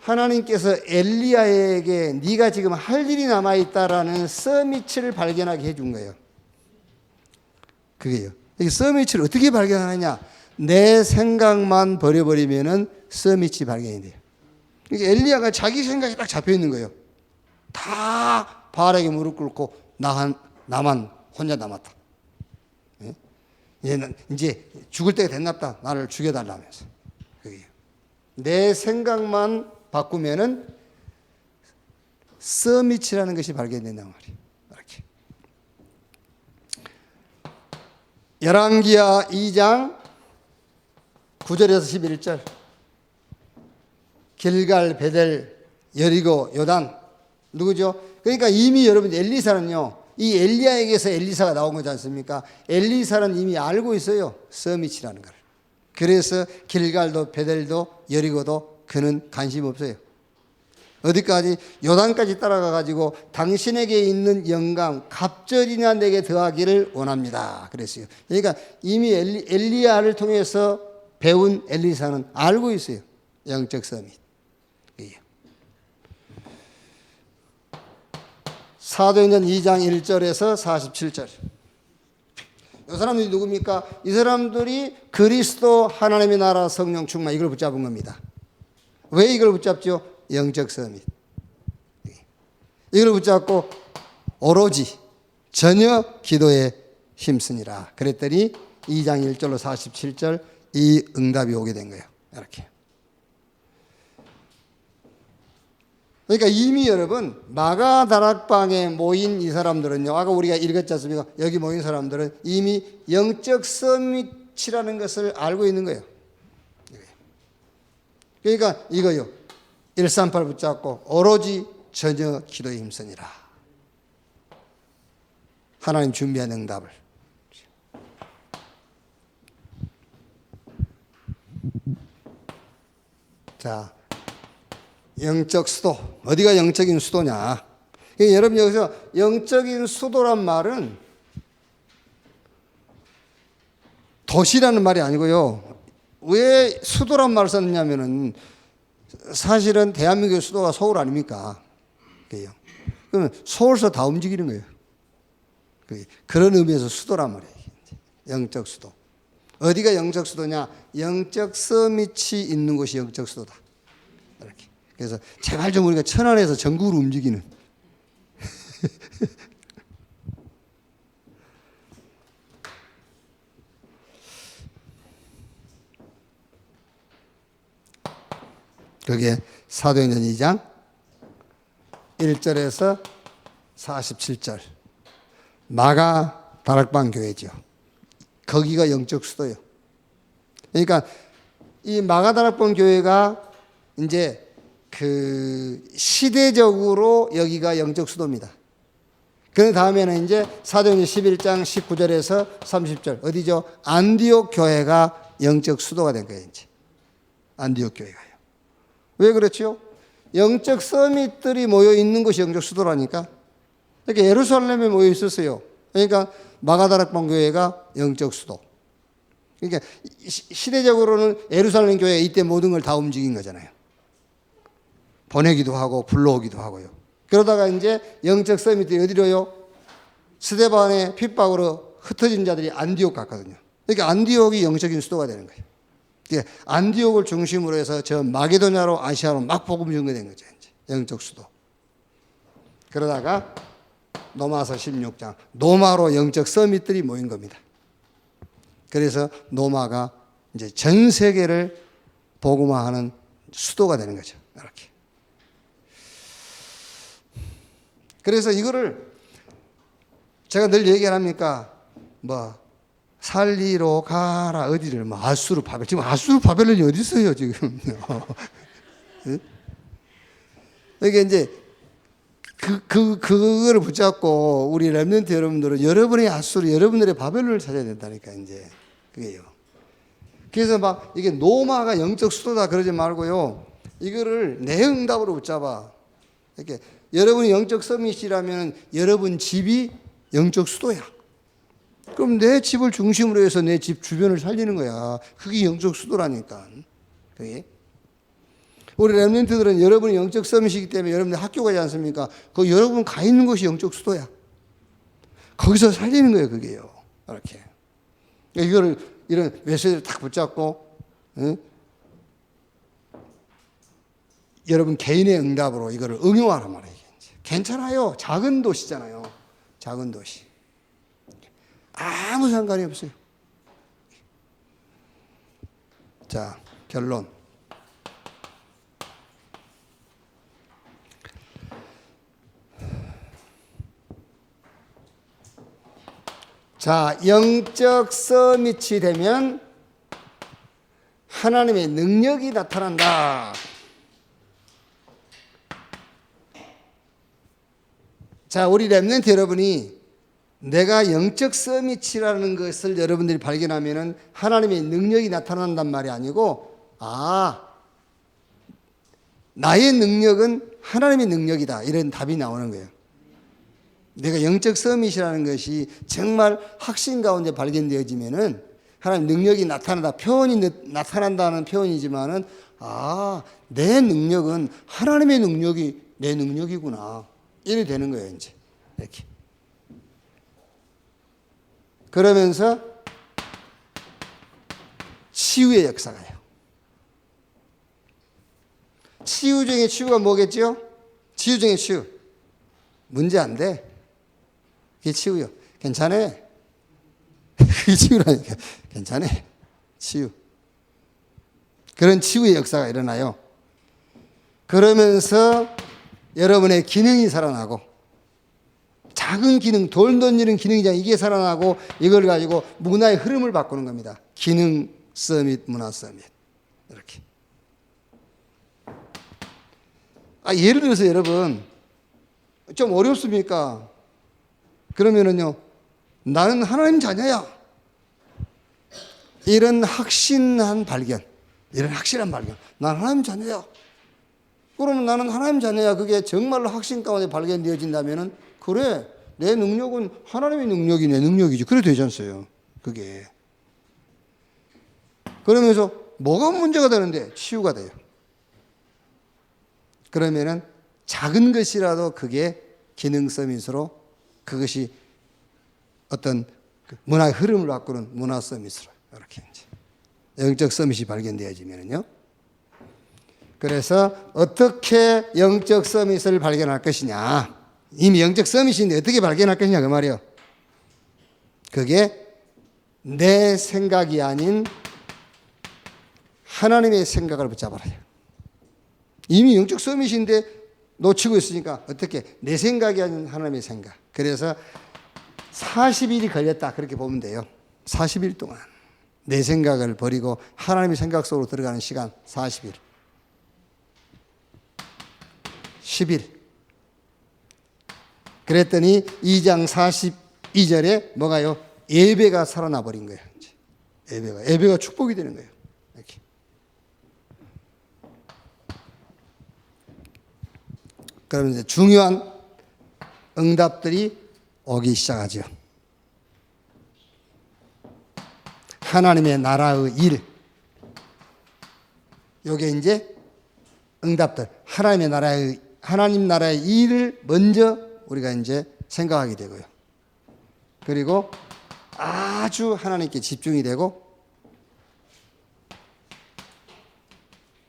하나님께서 엘리야에게 네가 지금 할 일이 남아있다라는 서밋을 발견하게 해준 거예요. 그게요. 이 서밋을 어떻게 발견하느냐? 내 생각만 버려버리면은 서밋이 발견이 돼요. 그러니까 엘리야가 자기 생각이 딱 잡혀 있는 거예요. 다 바알에게 무릎 꿇고 나만 혼자 남았다. 예? 얘는 이제 죽을 때가 됐나보다. 나를 죽여달라면서. 그게요. 내 생각만 바꾸면은 서밋이라는 것이 발견된단 말이에요. 이렇게. 열왕기하 2장 9절에서 11절. 길갈, 베델, 여리고, 요단. 누구죠? 그러니까 이미 여러분 엘리사는요. 이 엘리야에게서 엘리사가 나온 거지 않습니까? 엘리사는 이미 알고 있어요. 서밋이라는 걸. 그래서 길갈도 베델도 여리고도 그는 관심 없어요. 어디까지? 요단까지 따라가 가지고 당신에게 있는 영광 갑절이나 내게 더하기를 원합니다. 그랬어요. 그러니까 이미 엘리야를 통해서 배운 엘리사는 알고 있어요. 영적 서밋. 사도행전 2장 1절에서 47절. 이 사람들이 누굽니까? 이 사람들이 그리스도 하나님의 나라 성령 충만 이걸 붙잡은 겁니다. 왜 이걸 붙잡죠? 영적 서밋. 이걸 붙잡고 오로지 전혀 기도에 힘쓰니라. 그랬더니 2장 1절로 47절 이 응답이 오게 된 거예요. 이렇게. 그러니까 이미 여러분 마가다락방에 모인 이 사람들은요. 아까 우리가 읽었지 않습니까? 여기 모인 사람들은 이미 영적 서밋이라는 것을 알고 있는 거예요. 그러니까 이거요. 138 붙잡고 오로지 전혀 기도에 힘쓰니라. 하나님 준비한 응답을. 자, 영적 수도. 어디가 영적인 수도냐? 여러분 여기서 영적인 수도란 말은 도시라는 말이 아니고요. 왜 수도란 말을 썼느냐면은 사실은 대한민국의 수도가 서울 아닙니까? 그러면 서울서 다 움직이는 거예요. 그런 의미에서 수도란 말이에요. 영적 수도. 어디가 영적 수도냐? 영적 서밋이 있는 곳이 영적 수도다. 이렇게. 그래서 제발 좀 우리가 천안에서 전국으로 움직이는 그게 사도행전 2장 1절에서 47절 마가 다락방 교회죠. 거기가 영적 수도예요. 그러니까 이 마가 다락방 교회가 이제 그 시대적으로 여기가 영적 수도입니다. 그 다음에는 이제 사도행전 11장 19절에서 30절 어디죠? 안디옥 교회가 영적 수도가 된 거예요. 이제 안디옥 교회가요. 왜 그렇죠? 영적 서밋들이 모여 있는 곳이 영적 수도라니까. 그러니까 예루살렘에 모여 있었어요. 그러니까 마가다락방 교회가 영적 수도. 그러니까 시대적으로는 예루살렘 교회가 이때 모든 걸 다 움직인 거잖아요. 보내기도 하고 불러오기도 하고요. 그러다가 이제 영적 서밋이 어디로요? 스데반의 핍박으로 흩어진 자들이 안디옥 갔거든요. 그러니까 안디옥이 영적인 수도가 되는 거예요. 안디옥을 중심으로 해서 저 마게도냐로 아시아로 막 복음 전개된 거죠. 이제 영적 수도. 그러다가 로마서 16장 노마로 영적 서밋들이 모인 겁니다. 그래서 노마가 이제 전 세계를 복음화하는 수도가 되는 거죠. 이렇게. 그래서 이거를 제가 늘 얘기를 합니까? 살리러 가라. 어디를? 뭐 아수르 바벨. 지금 아수르 바벨론이 어디 있어요, 지금? 이게 이제 그거를 붙잡고 우리 렘넌트 여러분들은 여러분의 아수르, 여러분들의 바벨론을 찾아야 된다니까, 이제. 그게요. 그래서 막 이게 노마가 영적 수도다 그러지 말고요. 이거를 내 응답으로 붙잡아. 이렇게 여러분이 영적 서밋이라면 여러분 집이 영적 수도야. 그럼 내 집을 중심으로 해서 내 집 주변을 살리는 거야. 그게 영적 수도라니까. 그게. 우리 렘넌트들은 여러분이 영적 서밋이기 때문에 여러분들 학교 가지 않습니까? 그 여러분 가 있는 곳이 영적 수도야. 거기서 살리는 거예요, 그게요. 이렇게. 이거를 이런 메시지를 딱 붙잡고, 응? 여러분 개인의 응답으로 이거를 응용하란 말이에요. 괜찮아요. 작은 도시잖아요. 작은 도시. 아무 상관이 없어요. 자, 결론. 자, 영적 서밋이 되면 하나님의 능력이 나타난다. 자, 우리 렘넌트 여러분이 내가 영적 서밋이라는 것을 여러분들이 발견하면은 하나님의 능력이 나타난단 말이 아니고, 나의 능력은 하나님의 능력이다. 이런 답이 나오는 거예요. 내가 영적 서밋이라는 것이 정말 확신 가운데 발견되어지면은 하나님 능력이 나타난다. 표현이 나타난다는 표현이지만은, 내 능력은 하나님의 능력이 내 능력이구나. 이래 되는 거예요, 이제. 이렇게. 그러면서 치유의 역사가요. 치유 중에 치유가 뭐겠죠? 치유 중에 치유. 문제 안 돼. 그게 치유요. 괜찮아. 그게 치유라니까. 괜찮아. 치유. 그런 치유의 역사가 일어나요. 그러면서 여러분의 기능이 살아나고, 작은 기능, 돈 던지는 기능이잖아요. 이게 살아나고 이걸 가지고 문화의 흐름을 바꾸는 겁니다. 기능 서밋, 문화 서밋. 이렇게. 예를 들어서 여러분, 좀 어렵습니까? 그러면은요, 나는 하나님 자녀야. 이런 확신한 발견, 이런 확실한 발견. 난 하나님 자녀야. 그러면 나는 하나님 자녀야. 그게 정말로 확신 가운데 발견되어진다면은, 그래, 내 능력은 하나님의 능력이 내 능력이지. 그래 되지 않어요, 그게. 그러면서 뭐가 문제가 되는데? 치유가 돼요. 그러면은 작은 것이라도 그게 기능 서밋으로, 그것이 어떤 문화의 흐름을 바꾸는 문화 서밋으로, 이렇게 이제 영적 서밋이 발견되어지면은요. 그래서 어떻게 영적 서밋을 발견할 것이냐. 이미 영적 서밋인데 어떻게 발견할 것이냐, 그 말이에요. 그게 내 생각이 아닌 하나님의 생각을 붙잡아라. 이미 영적 서밋인데 놓치고 있으니까 어떻게? 내 생각이 아닌 하나님의 생각. 그래서 40일이 걸렸다, 그렇게 보면 돼요. 40일 동안 내 생각을 버리고 하나님의 생각 속으로 들어가는 시간 40일. 10일. 그랬더니 2장 42절에 뭐가요? 예배가 살아나 버린 거예요. 예배가 축복이 되는 거예요. 이렇게. 그러면 이제 중요한 응답들이 오기 시작하죠. 하나님의 나라의 일. 요게 이제 응답들. 하나님 나라의 일을 먼저 우리가 이제 생각하게 되고요. 그리고 아주 하나님께 집중이 되고,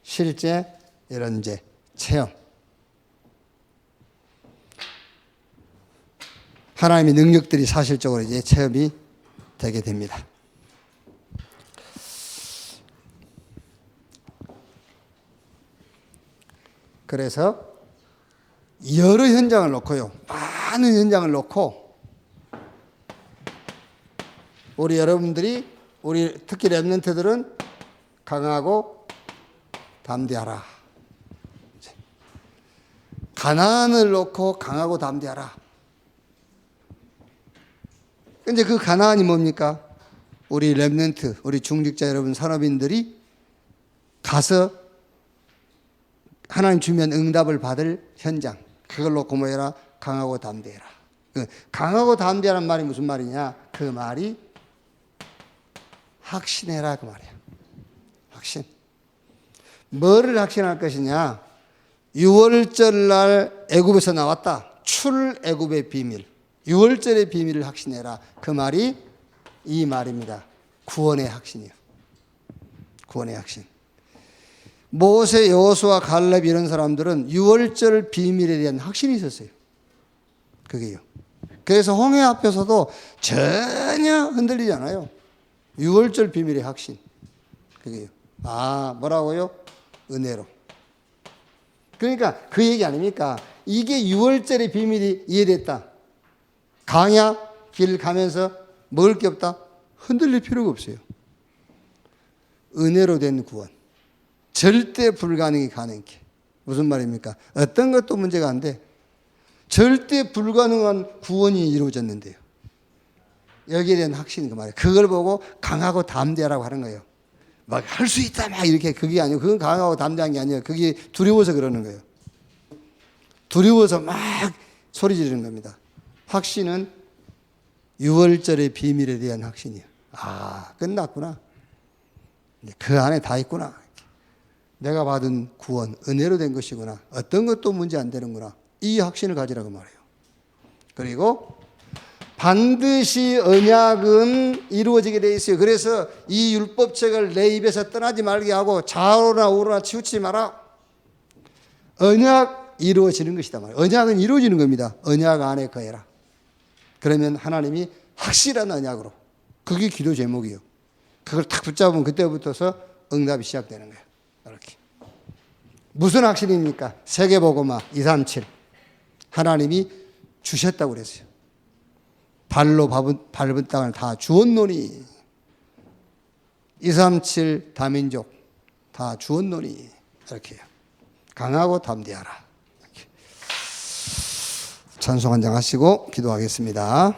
실제 이런 이제 체험. 하나님의 능력들이 사실적으로 이제 체험이 되게 됩니다. 그래서 여러 현장을 놓고요. 많은 현장을 놓고 우리 여러분들이 우리 특히 렘넌트들은 강하고 담대하라. 가나안을 놓고 강하고 담대하라. 근데 그 가나안이 뭡니까? 우리 렘넌트, 우리 중직자 여러분, 산업인들이 가서 하나님 주면 응답을 받을 현장. 그걸 놓고 뭐해라? 강하고 담대해라. 강하고 담대하란 말이 무슨 말이냐? 그 말이 확신해라 그 말이야. 확신. 뭐를 확신할 것이냐? 6월절 날 애굽에서 나왔다. 출애굽의 비밀. 6월절의 비밀을 확신해라. 그 말이 이 말입니다. 구원의 확신이요. 구원의 확신. 모세, 여호수아, 갈렙 이런 사람들은 6월절 비밀에 대한 확신이 있었어요. 그게요. 그래서 홍해 앞에서도 전혀 흔들리지 않아요. 6월절 비밀의 확신. 그게요. 아, 뭐라고요? 은혜로. 그러니까 그 얘기 아닙니까? 이게 6월절의 비밀이 이해됐다. 강야 길 가면서 먹을 게 없다. 흔들릴 필요가 없어요. 은혜로 된 구원. 절대 불가능이 가능케. 무슨 말입니까? 어떤 것도 문제가 안 돼. 절대 불가능한 구원이 이루어졌는데요. 여기에 대한 확신이 그 말이에요. 그걸 보고 강하고 담대하라고 하는 거예요. 막 할 수 있다 막 이렇게 그게 아니고 그건 강하고 담대한 게 아니에요. 그게 두려워서 그러는 거예요. 두려워서 막 소리 지르는 겁니다. 확신은 6월절의 비밀에 대한 확신이에요. 아, 끝났구나. 그 안에 다 있구나. 내가 받은 구원, 은혜로 된 것이구나. 어떤 것도 문제 안 되는구나. 이 확신을 가지라고 말해요. 그리고 반드시 언약은 이루어지게 돼 있어요. 그래서 이 율법책을 내 입에서 떠나지 말게 하고 좌우나 우로나 치우치지 마라. 언약 이루어지는 것이다 말이에요. 언약은 이루어지는 겁니다. 언약 안에 거해라. 그러면 하나님이 확실한 언약으로. 그게 기도 제목이에요. 그걸 탁 붙잡으면 그때부터서 응답이 시작되는 거예요. 이렇게. 무슨 확신입니까? 세계복음화 237. 하나님이 주셨다고 그랬어요. 발로 밟은 땅을 다 주었노니 237 다민족 다 주었노니 이렇게요. 강하고 담대하라. 이렇게. 찬송 한 장 하시고 기도하겠습니다.